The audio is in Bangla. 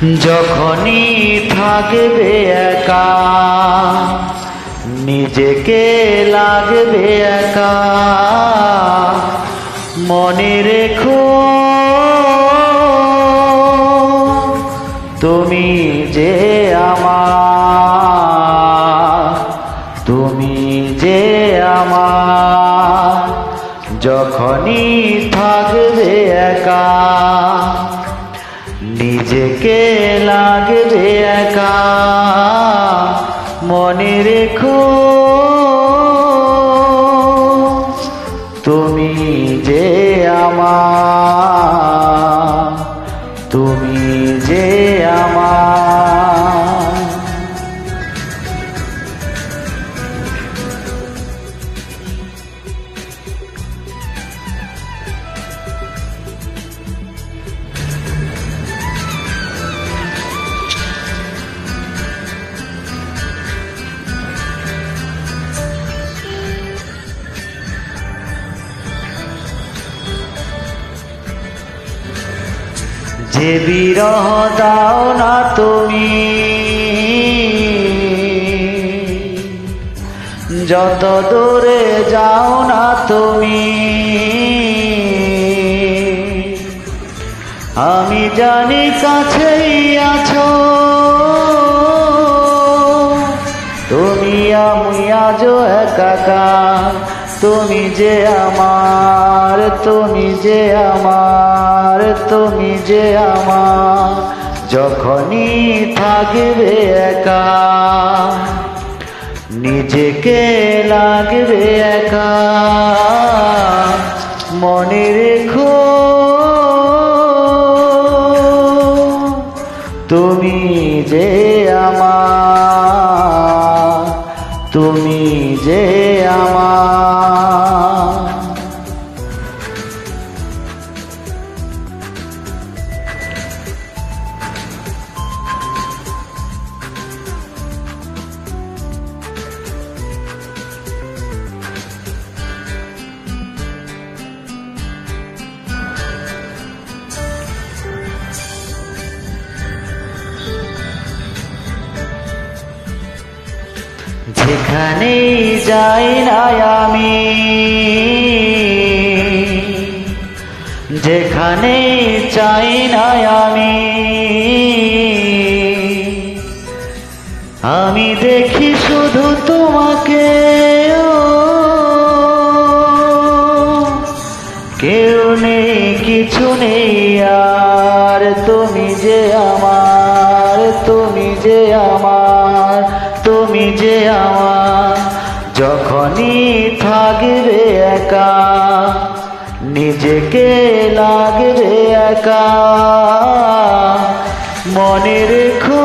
যখনই থাকবে একা নিজেকে লাগবে একা, মনে রেখো তুমি যে আমার, তুমি যে আমার। যখনই থাকবে একা নিজেকে লাগবে একা, মনে রেখো তুমি যে আমার, তুমি যে আমার। যে বিরহ দাও না তুমি, যত দূরে যাও না তুমি, আমি জানি কাছেই আছো তুমি। আমি আজও একাকার, তুমি যে আমার, তুমি যে আমার, তুমি যে আমার। যখনই থাকবে একা নিজেকে লাগবে একা, মনে রেখো তুমি যে আমার, তুমি যে আমার। যেখানে যাই না আমি, যেখানে চাই না আমি, আমি দেখি শুধু তোমাকে। কেউ নেই কিছু নেই আর, তুমি যে আমার, তুমি যে আমার, তুমি যে আমার। যখনই থাকবে একা নিজেকে লাগবে একা, মনে রেখো